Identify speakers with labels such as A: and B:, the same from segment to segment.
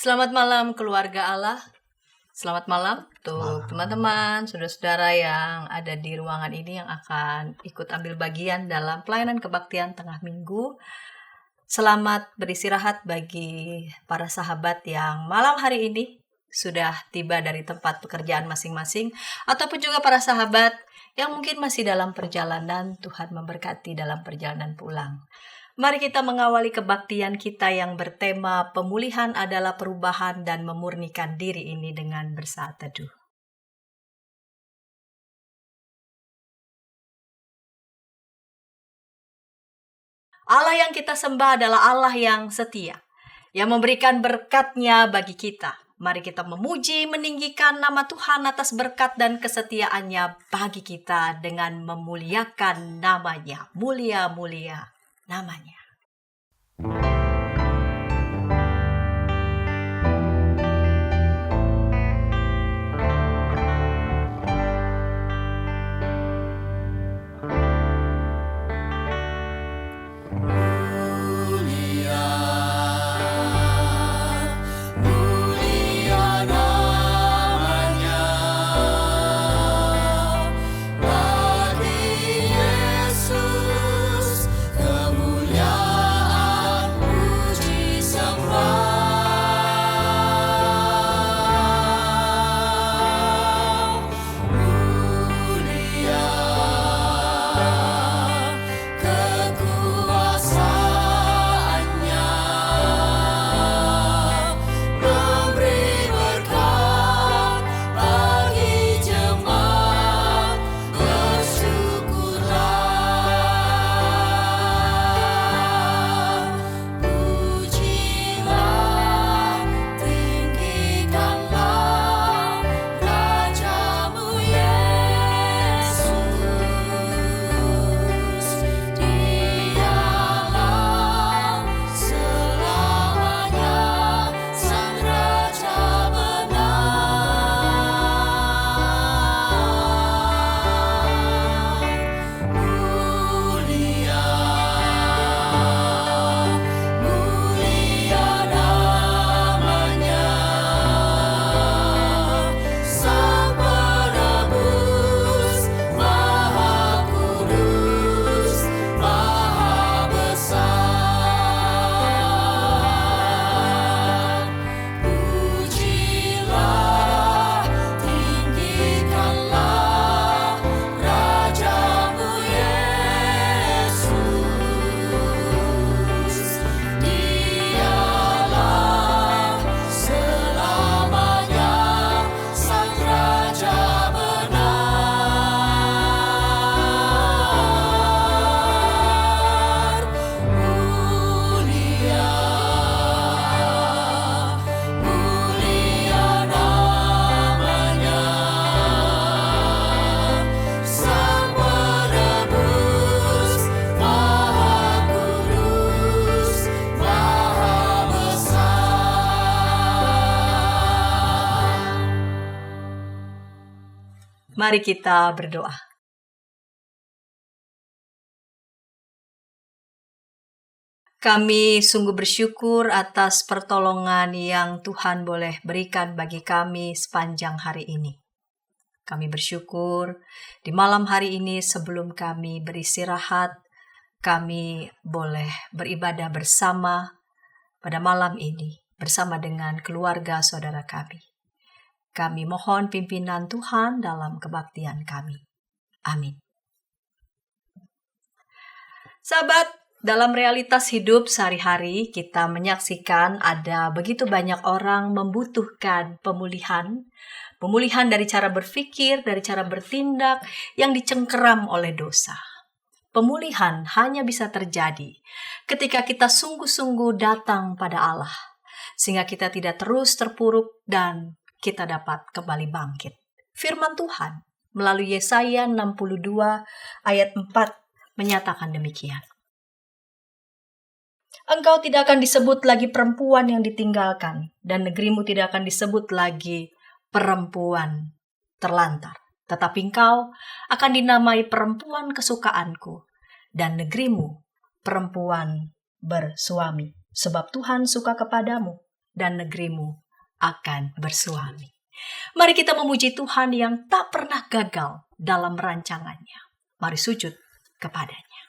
A: Selamat malam keluarga Allah. Selamat malam untuk teman-teman, saudara-saudara yang ada di ruangan ini yang akan ikut ambil bagian dalam pelayanan kebaktian tengah minggu. Selamat beristirahat bagi para sahabat yang malam hari ini sudah tiba dari tempat pekerjaan masing-masing, ataupun juga para sahabat yang mungkin masih dalam perjalanan. Tuhan memberkati dalam perjalanan pulang. Mari kita mengawali kebaktian kita yang bertema pemulihan adalah perubahan dan memurnikan diri ini dengan bersaat teduh. Allah yang kita sembah adalah Allah yang setia, yang memberikan berkat-Nya bagi kita. Mari kita memuji, meninggikan nama Tuhan atas berkat dan kesetiaan-Nya bagi kita dengan memuliakan nama-Nya. Mulia-mulia namanya. Mari kita berdoa. Kami sungguh bersyukur atas pertolongan yang Tuhan boleh berikan bagi kami sepanjang hari ini. Kami bersyukur di malam hari ini sebelum kami beristirahat, kami boleh beribadah bersama pada malam ini bersama dengan keluarga saudara kami. Kami mohon pimpinan Tuhan dalam kebaktian kami. Amin. Sahabat, dalam realitas hidup sehari-hari kita menyaksikan ada begitu banyak orang membutuhkan pemulihan dari cara berpikir, dari cara bertindak yang dicengkeram oleh dosa. Pemulihan hanya bisa terjadi ketika kita sungguh-sungguh datang pada Allah, sehingga kita tidak terus terpuruk dan kita dapat kembali bangkit. Firman Tuhan melalui Yesaya 62 ayat 4 menyatakan demikian. Engkau tidak akan disebut lagi perempuan yang ditinggalkan, dan negerimu tidak akan disebut lagi perempuan terlantar. Tetapi engkau akan dinamai perempuan kesukaanku, dan negerimu perempuan bersuami. Sebab Tuhan suka kepadamu, dan negerimu akan bersuami. Mari kita memuji Tuhan yang tak pernah gagal dalam rancangannya. Mari sujud kepadanya.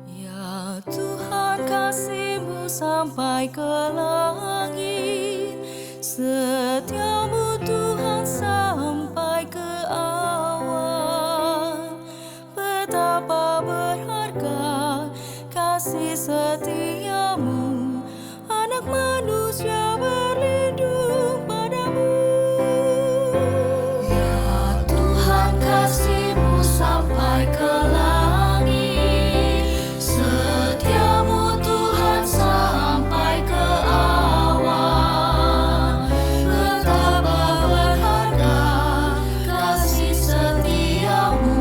B: Ya Tuhan, kasih-Mu sampai ke langit, setia-Mu Tuhan sampai ke awan. Betapa berharga kasih setia-Mu, anak manusia berlindung padamu. Ya Tuhan, kasih-Mu sampai ke langit, setia-Mu Tuhan sampai ke awan. Betapa berharga kasih setia-Mu,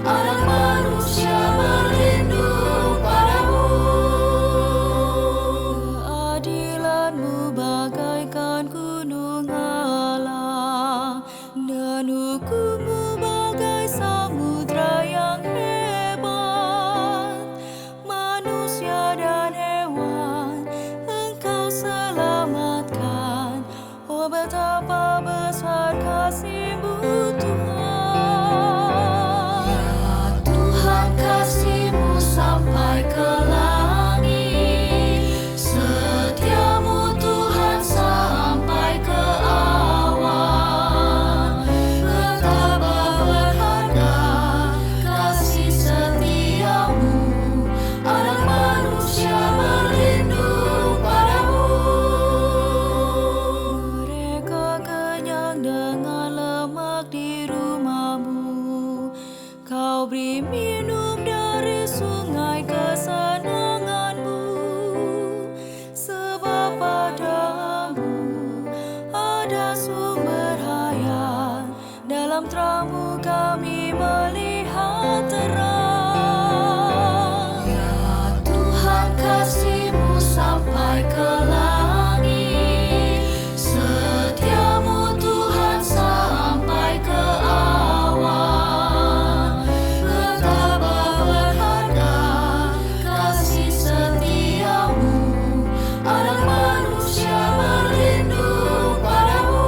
B: anak manusia berlindung padamu. Keadilan-Mu bagaikan gunung alang, dan hukum-Mu bagai samudra yang hebat. Manusia dan hewan Engkau selamatkan. Oh, betapa besar kasih-Mu Tuhan. Ya Tuhan, kasih-Mu sampai ke langit, setia-Mu Tuhan sampai ke awan. Betapa berharga kasih setia-Mu, anak manusia berlindung padamu. Mereka kenyang dengan lemak di rumah-Mu, Kau beri minum dari sungai kesenangan-Mu. Sebab pada-Mu ada sumber hayat, dalam terang-Mu kami melihat terang. Ya Tuhan, kasih-Mu sampai ke langit, setia-Mu Tuhan sampai ke awan. Betapa berharga kasih setia-Mu, anak manusia berlindung padamu.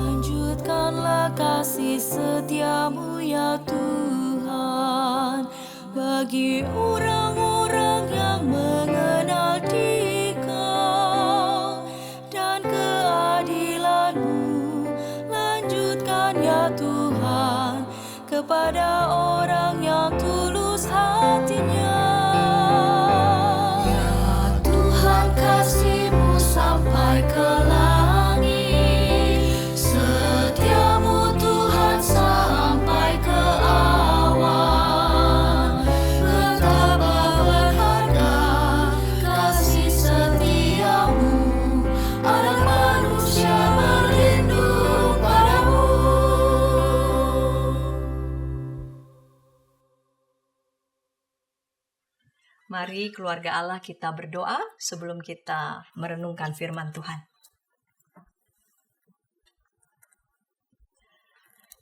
B: Lanjutkanlah kasih setia-Mu ya Tuhan, bagi orang-orang yang mengenal Dikau, dan keadilan-Mu lanjutkan ya Tuhan kepada orang yang tulus hatinya. Ya Tuhan, kasih-Mu sampai ke langit, setia-Mu Tuhan sampai ke awan. Betapa berharga kasih setia-Mu, anak manusia berlindung padamu.
A: Mari keluarga Allah kita berdoa sebelum kita merenungkan firman Tuhan.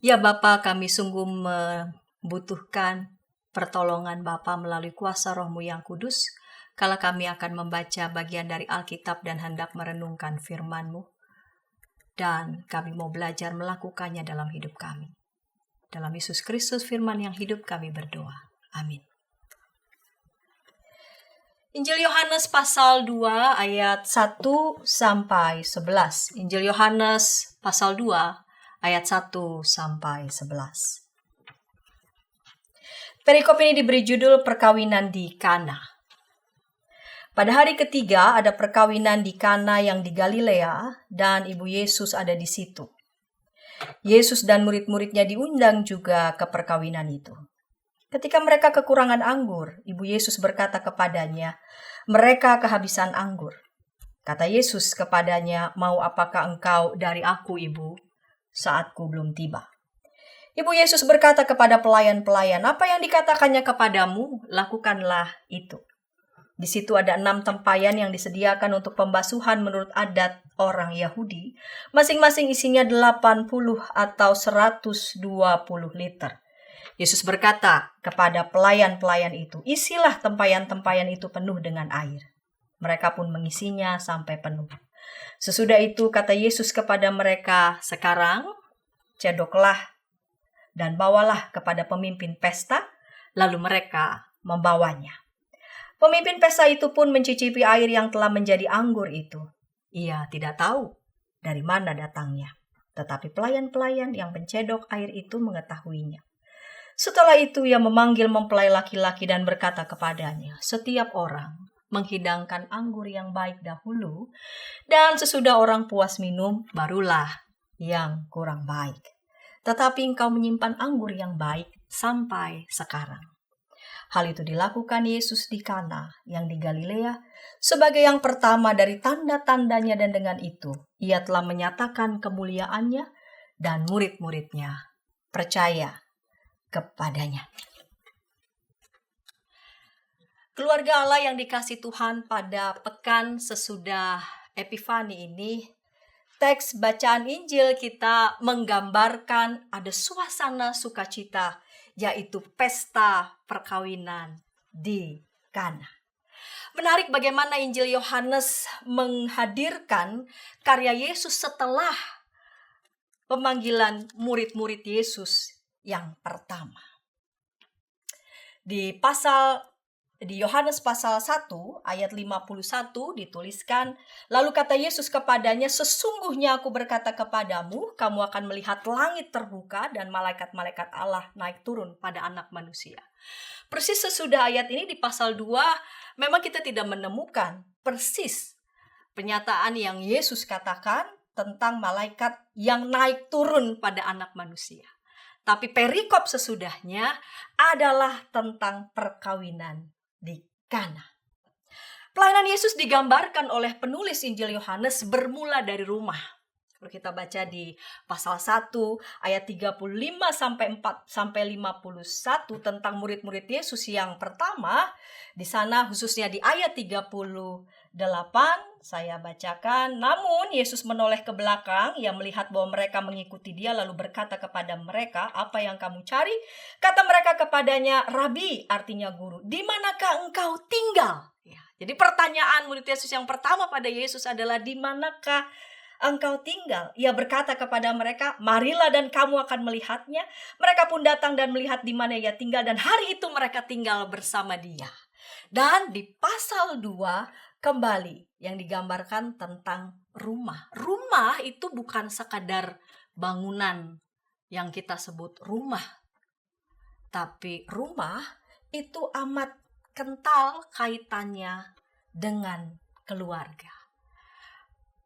A: Ya Bapa, kami sungguh membutuhkan pertolongan Bapa melalui kuasa Roh-Mu yang kudus, kala kami akan membaca bagian dari Alkitab dan hendak merenungkan firman-Mu. Dan kami mau belajar melakukannya dalam hidup kami. Dalam Yesus Kristus firman yang hidup kami berdoa. Amin. Injil Yohanes pasal 2 ayat 1 sampai 11. Injil Yohanes pasal 2 ayat 1 sampai 11. Perikop ini diberi judul perkawinan di Kana. Pada hari ketiga ada perkawinan di Kana yang di Galilea dan Ibu Yesus ada di situ. Yesus dan murid-muridnya diundang juga ke perkawinan itu. Ketika mereka kekurangan anggur, Ibu Yesus berkata kepadanya, "Mereka kehabisan anggur." Kata Yesus kepadanya, "Mau apakah engkau dari aku, Ibu? Saatku belum tiba." Ibu Yesus berkata kepada pelayan-pelayan, "Apa yang dikatakannya kepadamu, lakukanlah itu." Di situ ada 6 tempayan yang disediakan untuk pembasuhan menurut adat orang Yahudi. Masing-masing isinya 80 atau 120 liter. Yesus berkata kepada pelayan-pelayan itu, isilah tempayan-tempayan itu penuh dengan air. Mereka pun mengisinya sampai penuh. Sesudah itu kata Yesus kepada mereka, sekarang cedoklah dan bawalah kepada pemimpin pesta, lalu mereka membawanya. Pemimpin pesta itu pun mencicipi air yang telah menjadi anggur itu. Ia tidak tahu dari mana datangnya, tetapi pelayan-pelayan yang mencedok air itu mengetahuinya. Setelah itu ia memanggil mempelai laki-laki dan berkata kepadanya, setiap orang menghidangkan anggur yang baik dahulu, dan sesudah orang puas minum, barulah yang kurang baik. Tetapi engkau menyimpan anggur yang baik sampai sekarang. Hal itu dilakukan Yesus di Kana yang di Galilea sebagai yang pertama dari tanda-tandanya, dan dengan itu ia telah menyatakan kemuliaannya dan murid-muridnya percaya kepadanya. Keluarga Allah yang dikasih Tuhan, pada pekan sesudah Epifani ini, teks bacaan Injil kita menggambarkan ada suasana sukacita, yaitu pesta perkawinan di Kana. Menarik bagaimana Injil Yohanes menghadirkan karya Yesus setelah pemanggilan murid-murid Yesus yang pertama. Di Yohanes pasal 1 ayat 51 dituliskan, lalu kata Yesus kepadanya, sesungguhnya aku berkata kepadamu, kamu akan melihat langit terbuka dan malaikat-malaikat Allah naik turun pada anak manusia. Persis sesudah ayat ini di pasal 2, memang kita tidak menemukan persis pernyataan yang Yesus katakan tentang malaikat yang naik turun pada anak manusia. Tapi perikop sesudahnya adalah tentang perkawinan di Kana. Pelayanan Yesus digambarkan oleh penulis Injil Yohanes bermula dari rumah. Kalau kita baca di pasal 1 ayat 35 sampai 51 tentang murid-murid Yesus yang pertama, di sana khususnya di ayat 38 saya bacakan, namun Yesus menoleh ke belakang, ia melihat bahwa mereka mengikuti dia lalu berkata kepada mereka, apa yang kamu cari? Kata mereka kepadanya, Rabi, artinya guru, di manakah engkau tinggal? Ya, jadi pertanyaan murid Yesus yang pertama pada Yesus adalah, di manakah engkau tinggal? Ia berkata kepada mereka, marilah dan kamu akan melihatnya. Mereka pun datang dan melihat di mana ia tinggal, dan hari itu mereka tinggal bersama dia. Dan di pasal 2 kembali yang digambarkan tentang rumah. Rumah itu bukan sekadar bangunan yang kita sebut rumah. Tapi rumah itu amat kental kaitannya dengan keluarga.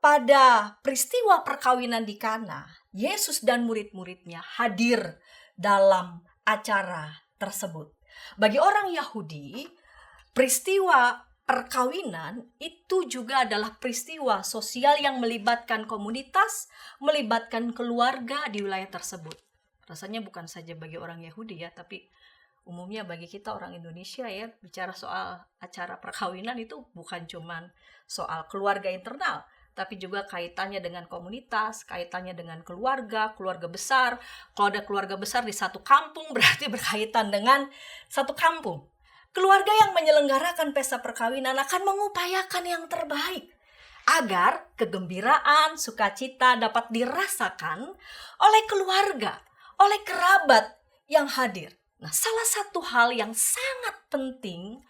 A: Pada peristiwa perkawinan di Kana, Yesus dan murid-muridnya hadir dalam acara tersebut. Bagi orang Yahudi, peristiwa perkawinan itu juga adalah peristiwa sosial yang melibatkan komunitas, melibatkan keluarga di wilayah tersebut. Rasanya bukan saja bagi orang Yahudi ya, tapi umumnya bagi kita orang Indonesia ya, bicara soal acara perkawinan itu bukan cuman soal keluarga internal, tapi juga kaitannya dengan komunitas, kaitannya dengan keluarga, keluarga besar. Kalau ada keluarga besar di satu kampung berarti berkaitan dengan satu kampung. Keluarga yang menyelenggarakan pesta perkawinan akan mengupayakan yang terbaik agar kegembiraan, sukacita dapat dirasakan oleh keluarga, oleh kerabat yang hadir. Nah, salah satu hal yang sangat penting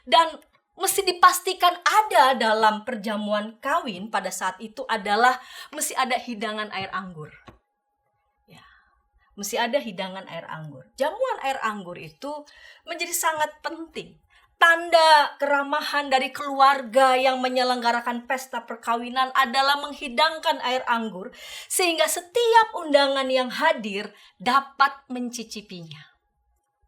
A: dan mesti dipastikan ada dalam perjamuan kawin pada saat itu adalah mesti ada hidangan air anggur. Mesti ada hidangan air anggur. Jamuan air anggur itu menjadi sangat penting. Tanda keramahan dari keluarga yang menyelenggarakan pesta perkawinan adalah menghidangkan air anggur, sehingga setiap undangan yang hadir dapat mencicipinya.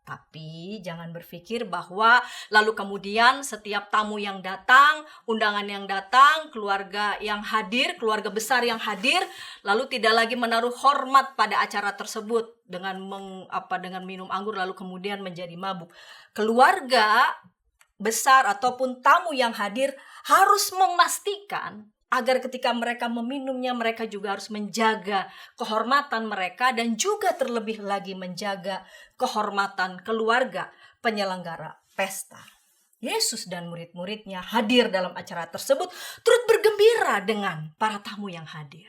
A: Tapi jangan berpikir bahwa lalu kemudian setiap tamu yang datang, undangan yang datang, keluarga yang hadir, keluarga besar yang hadir, lalu tidak lagi menaruh hormat pada acara tersebut dengan minum anggur lalu kemudian menjadi mabuk. Keluarga besar ataupun tamu yang hadir harus memastikan agar ketika mereka meminumnya, mereka juga harus menjaga kehormatan mereka dan juga terlebih lagi menjaga kehormatan keluarga penyelenggara pesta. Yesus dan murid-muridnya hadir dalam acara tersebut, turut bergembira dengan para tamu yang hadir.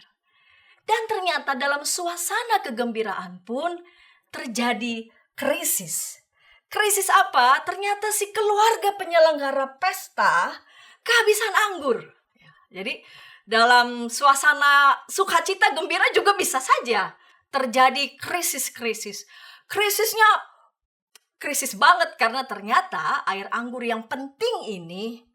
A: Dan ternyata dalam suasana kegembiraan pun terjadi krisis. Krisis apa? Ternyata si keluarga penyelenggara pesta kehabisan anggur. Jadi dalam suasana sukacita gembira juga bisa saja terjadi krisis-krisis. Krisisnya krisis banget karena ternyata air anggur yang penting ini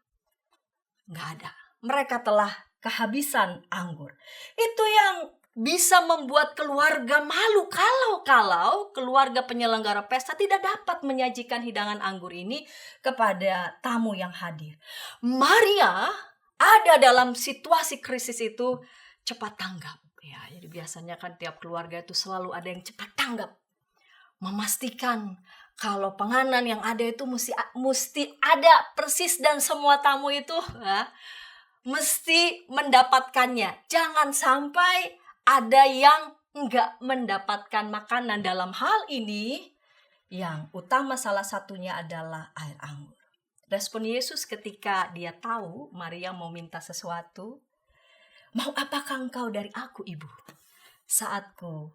A: nggak ada. Mereka telah kehabisan anggur. Itu yang bisa membuat keluarga malu kalau keluarga penyelenggara pesta tidak dapat menyajikan hidangan anggur ini kepada tamu yang hadir. Maria ada dalam situasi krisis itu cepat tanggap. Ya, jadi biasanya kan tiap keluarga itu selalu ada yang cepat tanggap. Memastikan kalau penganan yang ada itu mesti ada persis dan semua tamu itu mesti mendapatkannya. Jangan sampai ada yang enggak mendapatkan makanan. Dalam hal ini yang utama salah satunya adalah air anggur. Respon Yesus ketika dia tahu Maria mau minta sesuatu, "Mau apakah engkau dari aku, Ibu? Saatku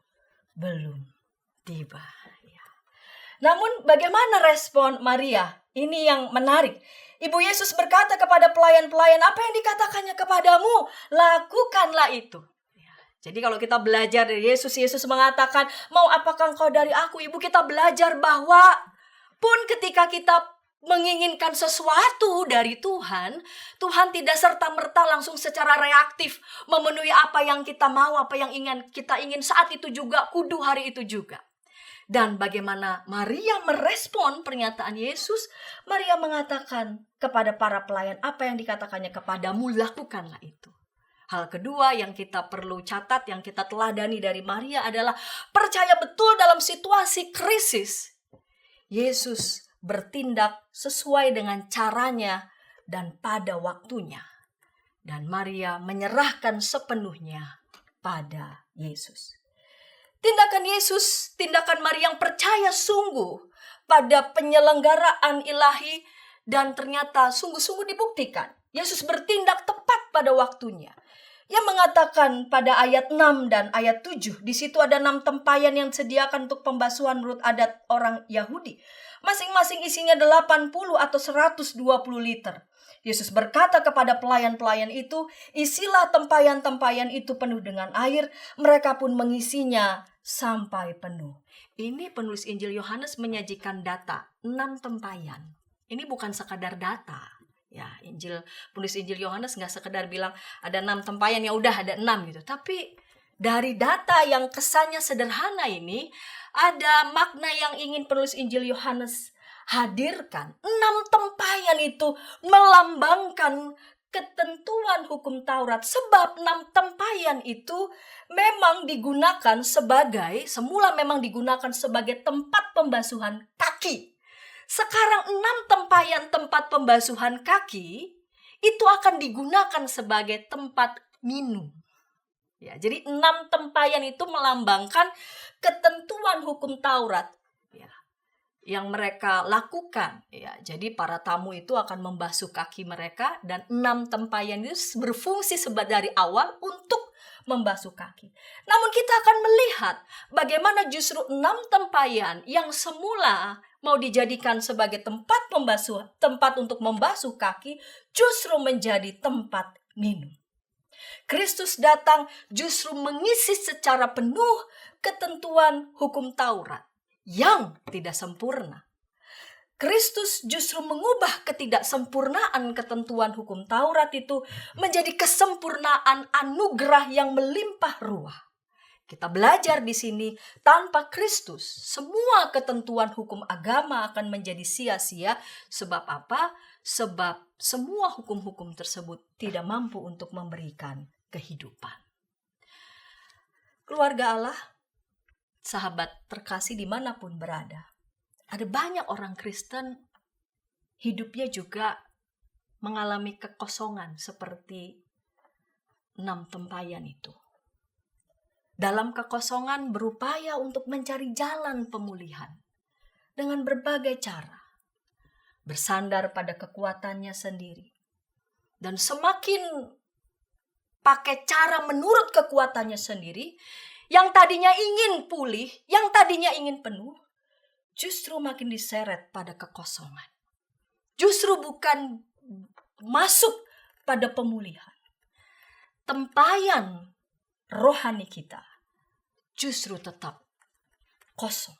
A: belum tiba." Ya. Namun bagaimana respon Maria? Ini yang menarik. Ibu Yesus berkata kepada pelayan-pelayan, "Apa yang dikatakannya kepadamu? Lakukanlah itu." Ya. Jadi kalau kita belajar dari Yesus, Yesus mengatakan, "Mau apakah engkau dari aku, Ibu?" Kita belajar bahwa pun ketika kita menginginkan sesuatu dari Tuhan, Tuhan tidak serta-merta langsung secara reaktif memenuhi apa yang kita mau, apa yang kita ingin saat itu juga, kudu hari itu juga. Dan bagaimana Maria merespon pernyataan Yesus? Maria mengatakan kepada para pelayan, "Apa yang dikatakannya kepadamu, lakukanlah itu." Hal kedua yang kita perlu catat, yang kita teladani dari Maria adalah percaya betul dalam situasi krisis. Yesus bertindak sesuai dengan caranya dan pada waktunya. Dan Maria menyerahkan sepenuhnya pada Yesus. Tindakan Yesus, tindakan Maria yang percaya sungguh pada penyelenggaraan ilahi dan ternyata sungguh-sungguh dibuktikan. Yesus bertindak tepat pada waktunya. Yang mengatakan pada ayat 6 dan ayat 7, di situ ada 6 tempayan yang disediakan untuk pembasuhan menurut adat orang Yahudi. Masing-masing isinya 80 atau 120 liter. Yesus berkata kepada pelayan-pelayan itu, "Isilah tempayan-tempayan itu penuh dengan air." Mereka pun mengisinya sampai penuh. Ini penulis Injil Yohanes menyajikan data 6 tempayan. Ini bukan sekadar data. Ya, penulis Injil Yohanes nggak sekedar bilang ada 6 tempayan, ya udah ada 6 gitu. Tapi dari data yang kesannya sederhana ini, ada makna yang ingin penulis Injil Yohanes hadirkan. 6 tempayan itu melambangkan ketentuan hukum Taurat. Sebab 6 tempayan itu memang semula memang digunakan sebagai tempat pembasuhan kaki. Sekarang 6 tempayan tempat pembasuhan kaki itu akan digunakan sebagai tempat minum. Ya, jadi 6 tempayan itu melambangkan ketentuan hukum Taurat ya, yang mereka lakukan. Ya, jadi para tamu itu akan membasuh kaki mereka dan 6 tempayan itu berfungsi dari awal untuk membasuh kaki. Namun kita akan melihat bagaimana justru 6 tempayan yang semula mau dijadikan sebagai tempat untuk membasuh kaki justru menjadi tempat minum. Kristus datang justru mengisi secara penuh ketentuan hukum Taurat yang tidak sempurna. Kristus justru mengubah ketidaksempurnaan ketentuan hukum Taurat itu menjadi kesempurnaan anugerah yang melimpah ruah. Kita belajar di sini, tanpa Kristus, semua ketentuan hukum agama akan menjadi sia-sia. Sebab apa? Sebab semua hukum-hukum tersebut tidak mampu untuk memberikan kehidupan. Keluarga Allah, sahabat terkasih dimanapun berada, ada banyak orang Kristen hidupnya juga mengalami kekosongan seperti 6 tempayan itu. Dalam kekosongan berupaya untuk mencari jalan pemulihan dengan berbagai cara, bersandar pada kekuatannya sendiri. Dan semakin pakai cara menurut kekuatannya sendiri, yang tadinya ingin pulih, yang tadinya ingin penuh, justru makin diseret pada kekosongan. Justru bukan masuk pada pemulihan. Tempayan rohani kita justru tetap kosong.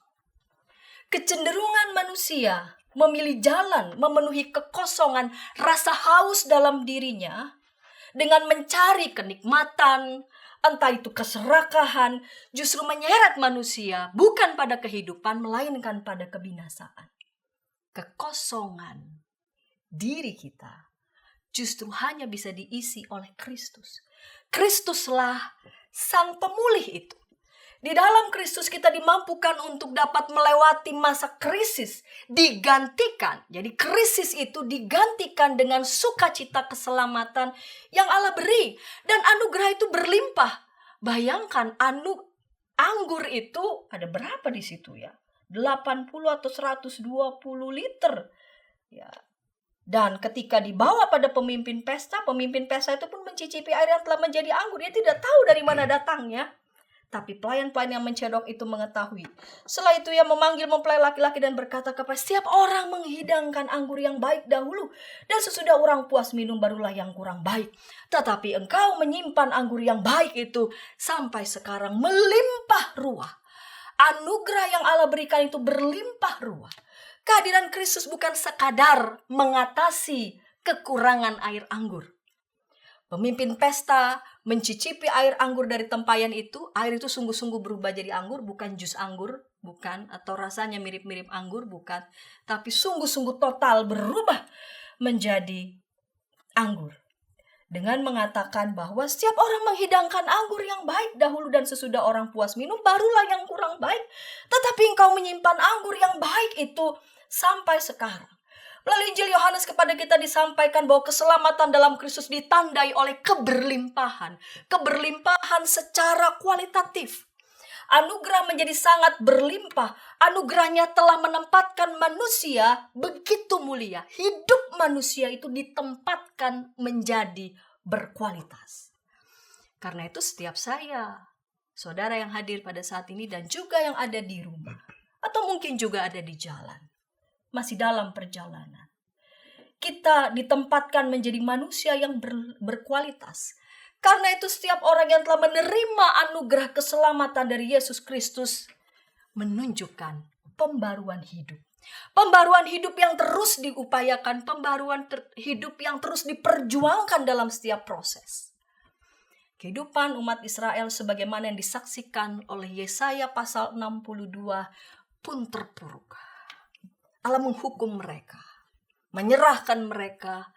A: Kecenderungan manusia memilih jalan memenuhi kekosongan rasa haus dalam dirinya dengan mencari kenikmatan, entah itu keserakahan, justru menyeret manusia bukan pada kehidupan melainkan pada kebinasaan. Kekosongan diri kita justru hanya bisa diisi oleh Kristus. Kristuslah sang pemulih itu. Di dalam Kristus kita dimampukan untuk dapat melewati masa krisis, digantikan. Jadi krisis itu digantikan dengan sukacita keselamatan yang Allah beri. Dan anugerah itu berlimpah. Bayangkan anggur itu ada berapa di situ ya? 80 atau 120 liter. Ya. Dan ketika dibawa pada pemimpin pesta itu pun mencicipi air yang telah menjadi anggur. Dia tidak tahu dari mana datangnya. Tapi pelayan-pelayan yang mencedok itu mengetahui. Setelah itu ia memanggil mempelai laki-laki dan berkata kepada setiap orang menghidangkan anggur yang baik dahulu. Dan sesudah orang puas minum barulah yang kurang baik. Tetapi engkau menyimpan anggur yang baik itu sampai sekarang melimpah ruah. Anugerah yang Allah berikan itu berlimpah ruah. Kehadiran Kristus bukan sekadar mengatasi kekurangan air anggur. Pemimpin pesta mencicipi air anggur dari tempayan itu. Air itu sungguh-sungguh berubah jadi anggur, bukan jus anggur, bukan, atau rasanya mirip-mirip anggur, bukan. Tapi sungguh-sungguh total berubah menjadi anggur. Dengan mengatakan bahwa setiap orang menghidangkan anggur yang baik dahulu dan sesudah orang puas minum, barulah yang kurang baik. Tetapi engkau menyimpan anggur yang baik itu sampai sekarang. Melalui Injil Yohanes kepada kita disampaikan bahwa keselamatan dalam Kristus ditandai oleh keberlimpahan. Keberlimpahan secara kualitatif. Anugerah menjadi sangat berlimpah. Anugerahnya telah menempatkan manusia begitu mulia. Hidup manusia itu ditempatkan menjadi berkualitas. Karena itu setiap saya, saudara yang hadir pada saat ini dan juga yang ada di rumah. Atau mungkin juga ada di jalan. Masih dalam perjalanan. Kita ditempatkan menjadi manusia yang berkualitas. Karena itu setiap orang yang telah menerima anugerah keselamatan dari Yesus Kristus menunjukkan pembaruan hidup. Pembaruan hidup yang terus diupayakan, pembaruan hidup yang terus diperjuangkan dalam setiap proses. Kehidupan umat Israel sebagaimana yang disaksikan oleh Yesaya pasal 62 pun terpuruk. Allah menghukum mereka, menyerahkan mereka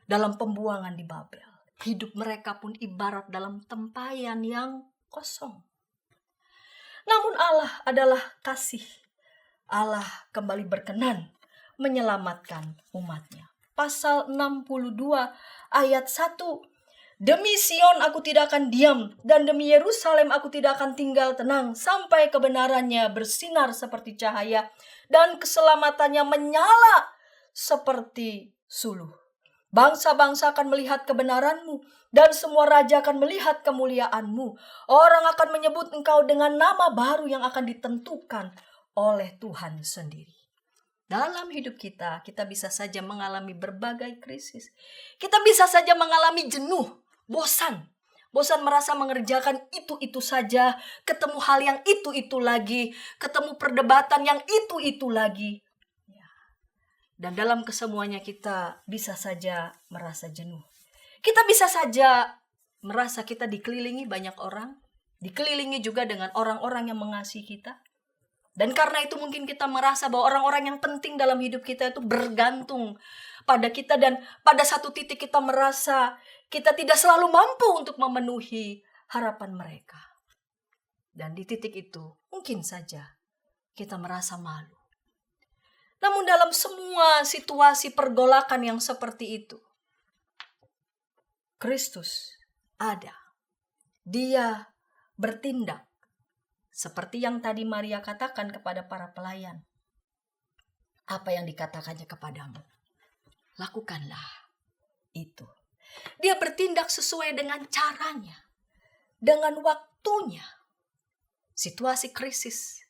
A: dalam pembuangan di Babel. Hidup mereka pun ibarat dalam tempayan yang kosong. Namun Allah adalah kasih. Allah kembali berkenan menyelamatkan umatnya. Pasal 62 ayat 1. Demi Sion aku tidak akan diam, dan demi Yerusalem aku tidak akan tinggal tenang, sampai kebenarannya bersinar seperti cahaya, dan keselamatannya menyala seperti suluh. Bangsa-bangsa akan melihat kebenaranmu, dan semua raja akan melihat kemuliaanmu. Orang akan menyebut engkau dengan nama baru yang akan ditentukan oleh Tuhan sendiri. Dalam hidup kita bisa saja mengalami berbagai krisis. Kita bisa saja mengalami jenuh, bosan merasa mengerjakan itu-itu saja, ketemu hal yang itu-itu lagi, ketemu perdebatan yang itu-itu lagi. Dan dalam kesemuanya kita bisa saja merasa jenuh. Kita bisa saja merasa kita dikelilingi banyak orang, dikelilingi juga dengan orang-orang yang mengasihi kita. Dan karena itu mungkin kita merasa bahwa orang-orang yang penting dalam hidup kita itu bergantung pada kita, dan pada satu titik kita merasa kita tidak selalu mampu untuk memenuhi harapan mereka. Dan di titik itu mungkin saja kita merasa malu. Namun dalam semua situasi pergolakan yang seperti itu, Kristus ada. Dia bertindak seperti yang tadi Maria katakan kepada para pelayan. Apa yang dikatakannya kepadamu? Lakukanlah itu. Dia bertindak sesuai dengan caranya, dengan waktunya. Situasi krisis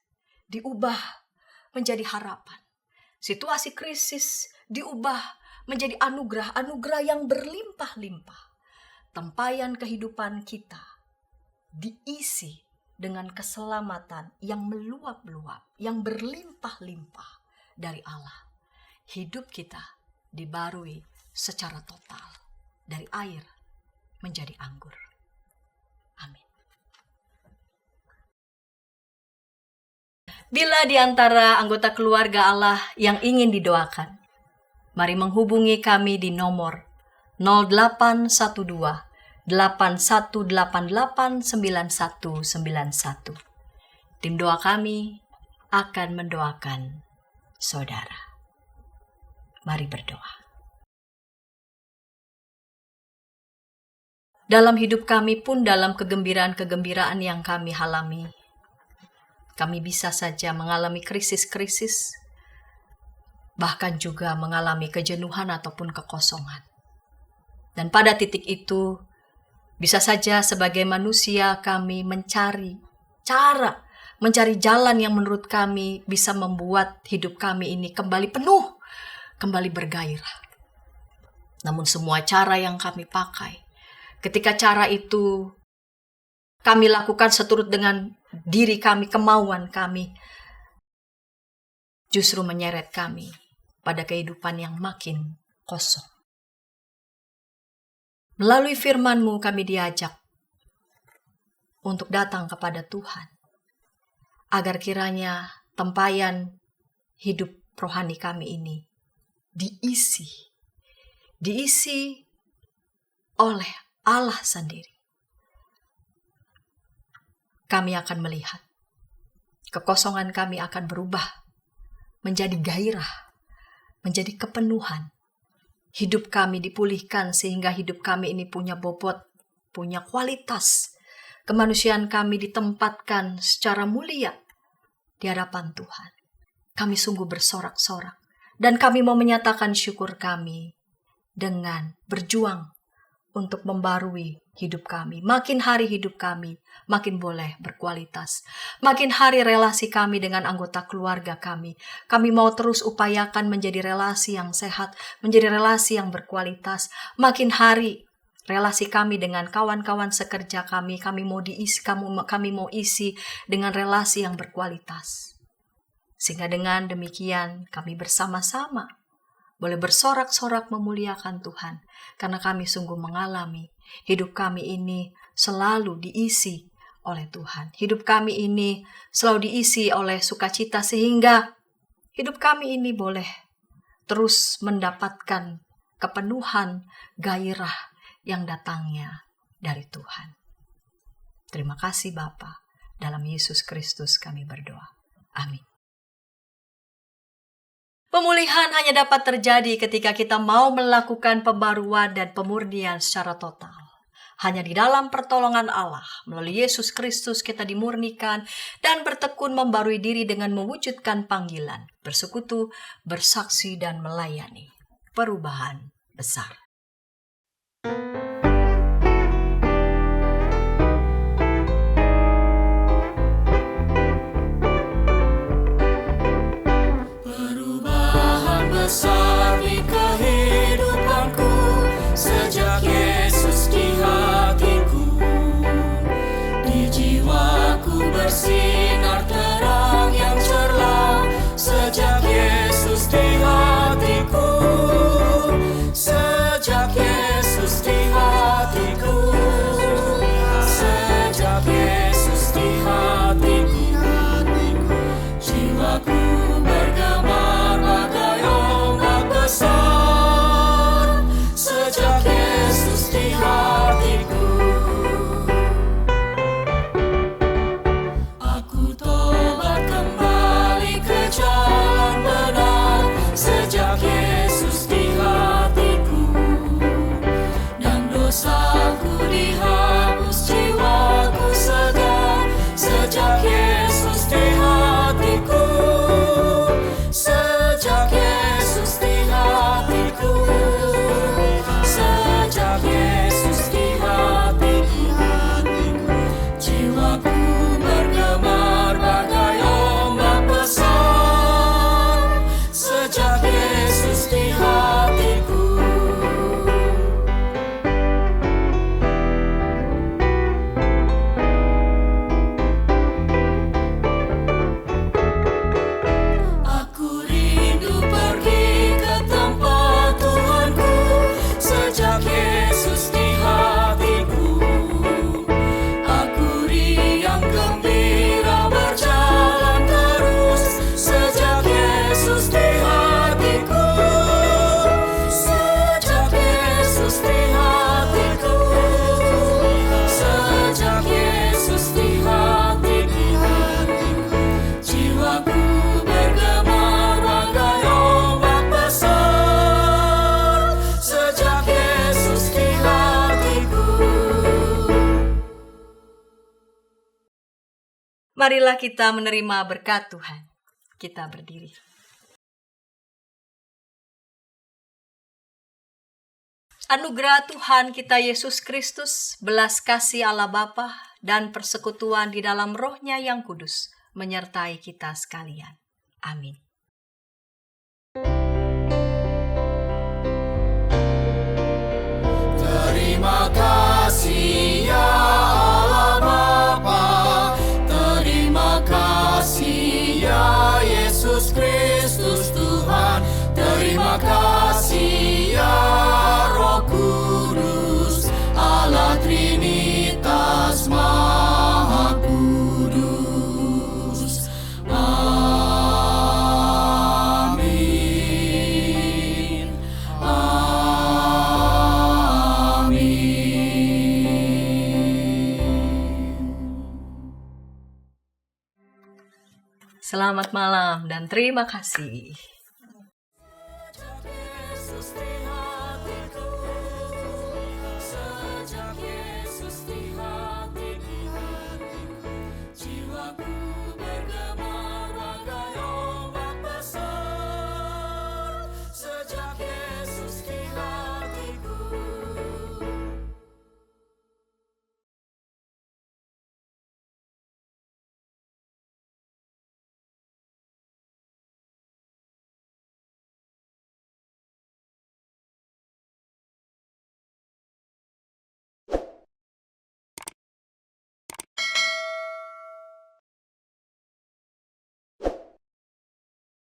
A: diubah menjadi harapan. Situasi krisis diubah menjadi anugerah yang berlimpah-limpah. Tempayan kehidupan kita diisi dengan keselamatan yang meluap-luap, yang berlimpah-limpah dari Allah. Hidup kita dibarui secara total dari air menjadi anggur. Amin. Bila di antara anggota keluarga Allah yang ingin didoakan, mari menghubungi kami di nomor 0812 8188 9191. Tim doa kami akan mendoakan saudara. Mari berdoa. Dalam hidup kami pun, dalam kegembiraan-kegembiraan yang kami alami, kami bisa saja mengalami krisis-krisis, bahkan juga mengalami kejenuhan ataupun kekosongan. Dan pada titik itu, bisa saja sebagai manusia kami mencari jalan yang menurut kami bisa membuat hidup kami ini kembali penuh, kembali bergairah. Namun semua cara yang kami pakai, ketika cara itu kami lakukan seturut dengan diri kami, kemauan kami, justru menyeret kami pada kehidupan yang makin kosong. Melalui firman-Mu kami diajak untuk datang kepada Tuhan, agar kiranya tempayan hidup rohani kami ini diisi oleh Allah sendiri. Kami akan melihat kekosongan kami akan berubah menjadi gairah, menjadi kepenuhan. Hidup kami dipulihkan sehingga hidup kami ini punya bobot, punya kualitas. Kemanusiaan kami ditempatkan secara mulia di hadapan Tuhan. Kami sungguh bersorak-sorak dan kami mau menyatakan syukur kami dengan berjuang untuk membarui hidup kami. Makin hari hidup kami makin boleh berkualitas. Makin hari relasi kami dengan anggota keluarga kami mau terus upayakan menjadi relasi yang sehat, menjadi relasi yang berkualitas. Makin hari relasi kami dengan kawan-kawan sekerja kami mau diisi, kami mau isi dengan relasi yang berkualitas. Sehingga dengan demikian kami bersama-sama boleh bersorak-sorak memuliakan Tuhan, karena kami sungguh mengalami hidup kami ini selalu diisi oleh Tuhan. Hidup kami ini selalu diisi oleh sukacita, sehingga hidup kami ini boleh terus mendapatkan kepenuhan, gairah yang datangnya dari Tuhan. Terima kasih Bapa, dalam Yesus Kristus kami berdoa. Amin. Pemulihan hanya dapat terjadi ketika kita mau melakukan pembaruan dan pemurnian secara total. Hanya di dalam pertolongan Allah, melalui Yesus Kristus kita dimurnikan dan bertekun membarui diri dengan mewujudkan panggilan, bersekutu, bersaksi, dan melayani. Perubahan besar.
B: Besar di kehidupanku sejak Yesus di hatiku, di jiwaku bersinar terang yang cerlah sejak Yesus di hatiku.
A: Marilah kita menerima berkat Tuhan. Kita berdiri. Anugerah Tuhan kita Yesus Kristus, belas kasih Allah Bapa, dan persekutuan di dalam Roh-Nya yang kudus menyertai kita sekalian. Amin.
B: Terima kasih ya Allah Bapa, terima kasih ya Yesus Kristus Tuhan, terima kasih ya Roh Kudus, Allah Trinitas Maha Kudus. Amin.
A: Selamat malam dan terima kasih.